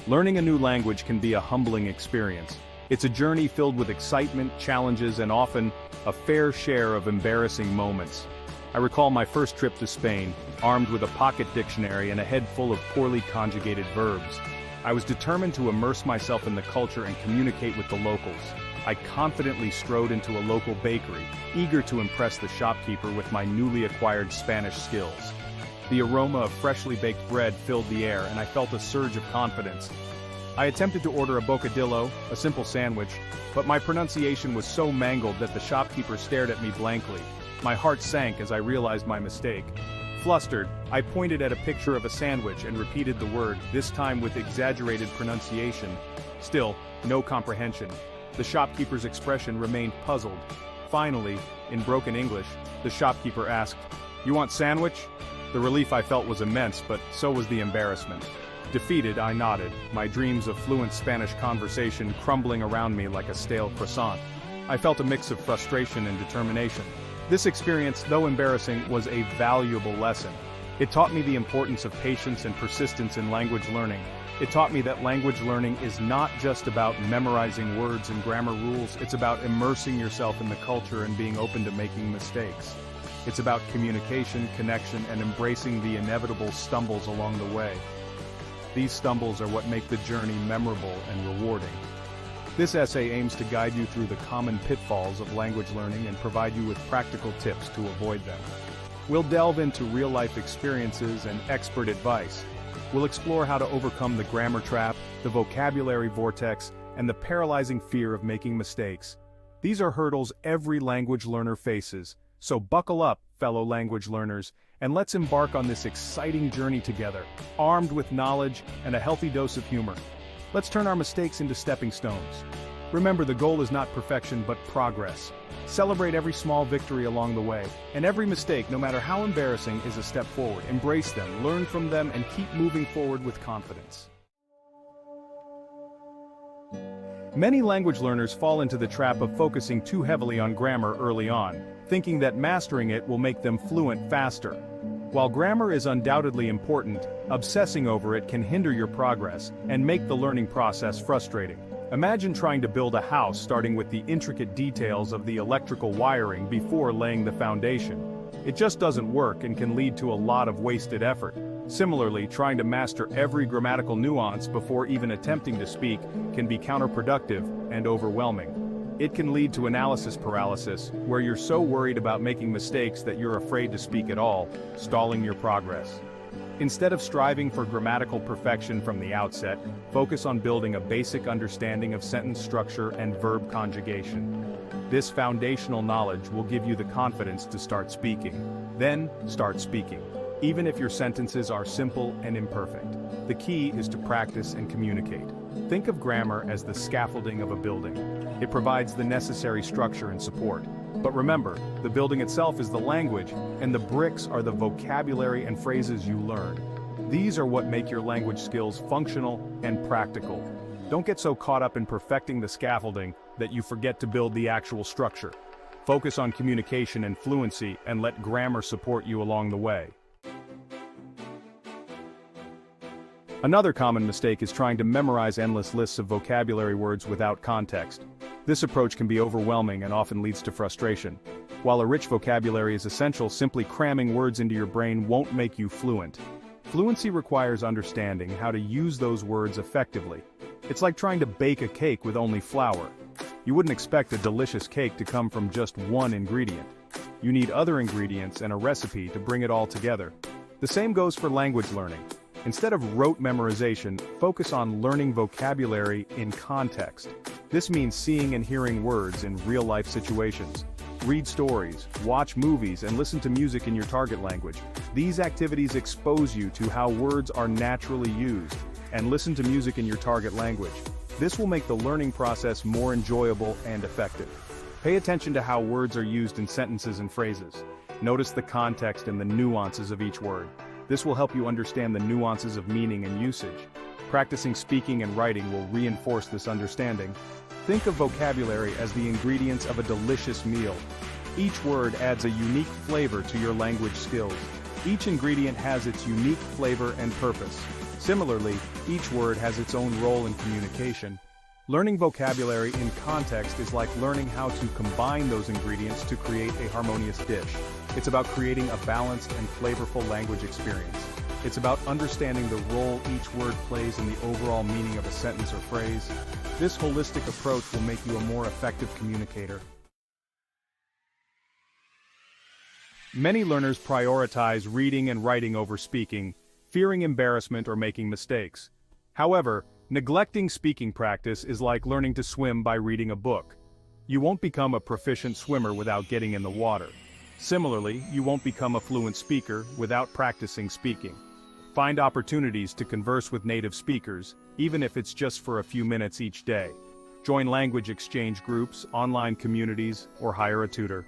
Learning a new language can be a humbling experience. It's a journey filled with excitement, challenges, and often a fair share of embarrassing moments. I recall my first trip to Spain, armed with a pocket dictionary and a head full of poorly conjugated verbs. I was determined to immerse myself in the culture and communicate with the locals. I confidently strode into a local bakery, eager to impress the shopkeeper with my newly acquired Spanish skills. The aroma of freshly baked bread filled the air, and I felt a surge of confidence. I attempted to order a bocadillo, a simple sandwich, but my pronunciation was so mangled that the shopkeeper stared at me blankly. My heart sank as I realized my mistake. Flustered, I pointed at a picture of a sandwich and repeated the word, this time with exaggerated pronunciation. Still, no comprehension. The shopkeeper's expression remained puzzled. Finally, in broken English, the shopkeeper asked, "You want sandwich?" The relief I felt was immense, but so was the embarrassment. Defeated, I nodded, my dreams of fluent Spanish conversation crumbling around me like a stale croissant. I felt a mix of frustration and determination. This experience, though embarrassing, was a valuable lesson. It taught me the importance of patience and persistence in language learning. It taught me that language learning is not just about memorizing words and grammar rules, it's about immersing yourself in the culture and being open to making mistakes. It's about communication, connection, and embracing the inevitable stumbles along the way. These stumbles are what make the journey memorable and rewarding. This essay aims to guide you through the common pitfalls of language learning and provide you with practical tips to avoid them. We'll delve into real-life experiences and expert advice. We'll explore how to overcome the grammar trap, the vocabulary vortex, and the paralyzing fear of making mistakes. These are hurdles every language learner faces, so buckle up, fellow language learners, and let's embark on this exciting journey together, armed with knowledge and a healthy dose of humor. Let's turn our mistakes into stepping stones. Remember, the goal is not perfection but progress. Celebrate every small victory along the way, and every mistake, no matter how embarrassing, is a step forward. Embrace them, learn from them, and keep moving forward with confidence. Many language learners fall into the trap of focusing too heavily on grammar early on, thinking that mastering it will make them fluent faster. While grammar is undoubtedly important, obsessing over it can hinder your progress and make the learning process frustrating. Imagine trying to build a house starting with the intricate details of the electrical wiring before laying the foundation. It just doesn't work and can lead to a lot of wasted effort. Similarly, trying to master every grammatical nuance before even attempting to speak can be counterproductive and overwhelming. It can lead to analysis paralysis, where you're so worried about making mistakes that you're afraid to speak at all, stalling your progress. Instead of striving for grammatical perfection from the outset, focus on building a basic understanding of sentence structure and verb conjugation. This foundational knowledge will give you the confidence to start speaking. Then, start speaking, even if your sentences are simple and imperfect. The key is to practice and communicate. Think of grammar as the scaffolding of a building. It provides the necessary structure and support. But remember, the building itself is the language, and the bricks are the vocabulary and phrases you learn. These are what make your language skills functional and practical. Don't get so caught up in perfecting the scaffolding that you forget to build the actual structure. Focus on communication and fluency and let grammar support you along the way. Another common mistake is trying to memorize endless lists of vocabulary words without context. This approach can be overwhelming and often leads to frustration. While a rich vocabulary is essential, simply cramming words into your brain won't make you fluent. Fluency requires understanding how to use those words effectively. It's like trying to bake a cake with only flour. You wouldn't expect a delicious cake to come from just one ingredient. You need other ingredients and a recipe to bring it all together. The same goes for language learning. Instead of rote memorization, focus on learning vocabulary in context. This means seeing and hearing words in real-life situations. Read stories, watch movies, and listen to music in your target language. These activities expose you to how words are naturally used, and listen to music in your target language. This will make the learning process more enjoyable and effective. Pay attention to how words are used in sentences and phrases. Notice the context and the nuances of each word. This will help you understand the nuances of meaning and usage. Practicing speaking and writing will reinforce this understanding. Think of vocabulary as the ingredients of a delicious meal. Each word adds a unique flavor to your language skills. Each ingredient has its unique flavor and purpose. Similarly, each word has its own role in communication. Learning vocabulary in context is like learning how to combine those ingredients to create a harmonious dish. It's about creating a balanced and flavorful language experience. It's about understanding the role each word plays in the overall meaning of a sentence or phrase. This holistic approach will make you a more effective communicator. Many learners prioritize reading and writing over speaking, fearing embarrassment or making mistakes. However, neglecting speaking practice is like learning to swim by reading a book. You won't become a proficient swimmer without getting in the water. Similarly, you won't become a fluent speaker without practicing speaking. Find opportunities to converse with native speakers, even if it's just for a few minutes each day. Join language exchange groups, online communities, or hire a tutor.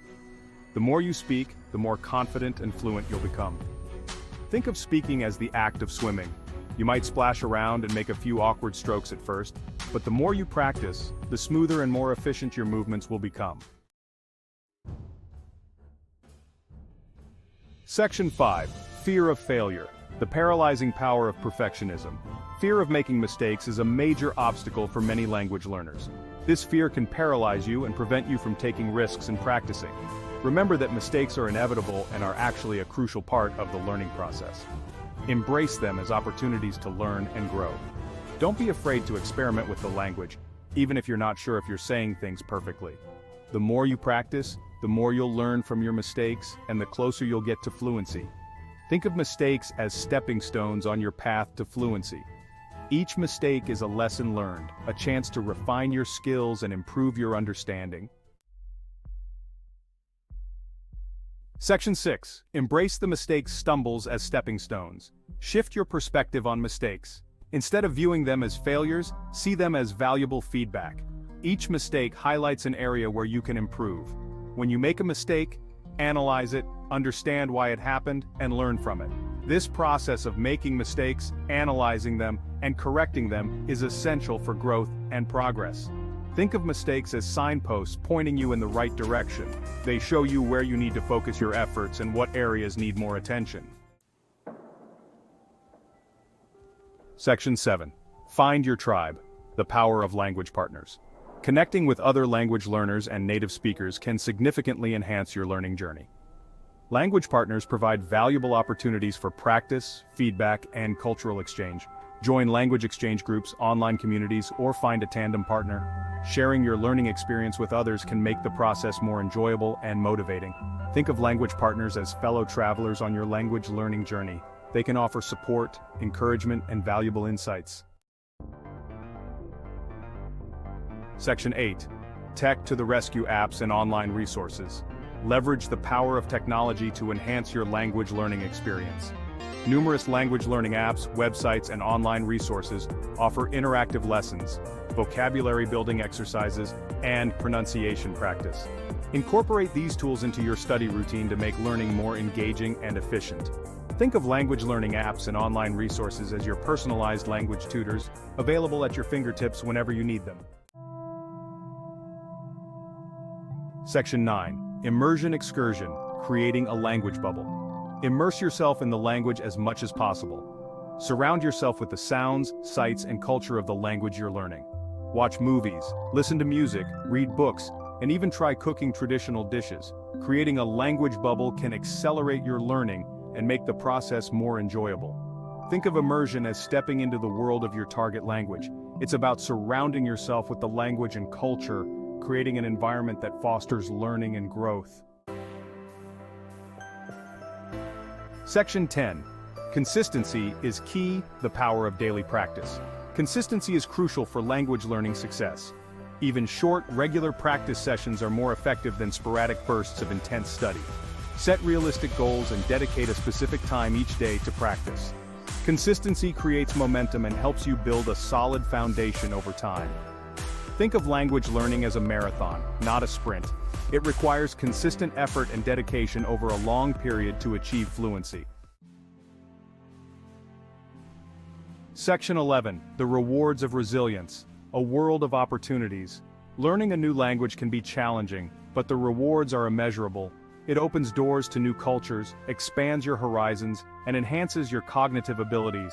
The more you speak, the more confident and fluent you'll become. Think of speaking as the act of swimming. You might splash around and make a few awkward strokes at first, but the more you practice, the smoother and more efficient your movements will become. Section 5. Fear of failure. The paralyzing power of perfectionism. Fear of making mistakes is a major obstacle for many language learners. This fear can paralyze you and prevent you from taking risks and practicing. Remember that mistakes are inevitable and are actually a crucial part of the learning process. Embrace them as opportunities to learn and grow. Don't be afraid to experiment with the language, even if you're not sure if you're saying things perfectly. The more you practice, the more you'll learn from your mistakes and the closer you'll get to fluency. Think of mistakes as stepping stones on your path to fluency. Each mistake is a lesson learned, a chance to refine your skills and improve your understanding. Section 6. Embrace the mistakes' stumbles as stepping stones. Shift your perspective on mistakes. Instead of viewing them as failures, see them as valuable feedback. Each mistake highlights an area where you can improve. When you make a mistake, analyze it, understand why it happened, and learn from it. This process of making mistakes, analyzing them, and correcting them is essential for growth and progress. Think of mistakes as signposts pointing you in the right direction. They show you where you need to focus your efforts and what areas need more attention. Section 7. Find your tribe. The power of language partners. Connecting with other language learners and native speakers can significantly enhance your learning journey. Language partners provide valuable opportunities for practice, feedback, and cultural exchange. Join language exchange groups, online communities, or find a tandem partner. Sharing your learning experience with others can make the process more enjoyable and motivating. Think of language partners as fellow travelers on your language learning journey. They can offer support, encouragement, and valuable insights. Section 8. Tech to the rescue apps and online resources. Leverage the power of technology to enhance your language learning experience. Numerous language learning apps, websites, and online resources offer interactive lessons, vocabulary building exercises, and pronunciation practice. Incorporate these tools into your study routine to make learning more engaging and efficient. Think of language learning apps and online resources as your personalized language tutors, available at your fingertips whenever you need them. Section 9. Immersion excursion, creating a language bubble. Immerse yourself in the language as much as possible. Surround yourself with the sounds, sights, and culture of the language you're learning. Watch movies, listen to music, read books, and even try cooking traditional dishes. Creating a language bubble can accelerate your learning and make the process more enjoyable. Think of immersion as stepping into the world of your target language. It's about surrounding yourself with the language and culture, creating an environment that fosters learning and growth. Section 10. Consistency is key, the power of daily practice. Consistency is crucial for language learning success. Even short, regular practice sessions are more effective than sporadic bursts of intense study. Set realistic goals and dedicate a specific time each day to practice. Consistency creates momentum and helps you build a solid foundation over time. Think of language learning as a marathon, not a sprint. It requires consistent effort and dedication over a long period to achieve fluency. Section 11. The rewards of resilience. A world of opportunities. Learning a new language can be challenging, but the rewards are immeasurable. It opens doors to new cultures, expands your horizons, and enhances your cognitive abilities.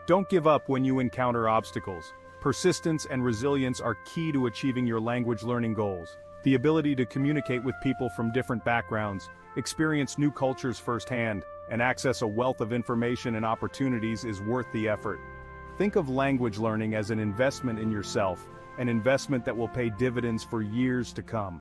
Don't give up when you encounter obstacles. Persistence and resilience are key to achieving your language learning goals. The ability to communicate with people from different backgrounds, experience new cultures firsthand, and access a wealth of information and opportunities is worth the effort. Think of language learning as an investment in yourself, an investment that will pay dividends for years to come.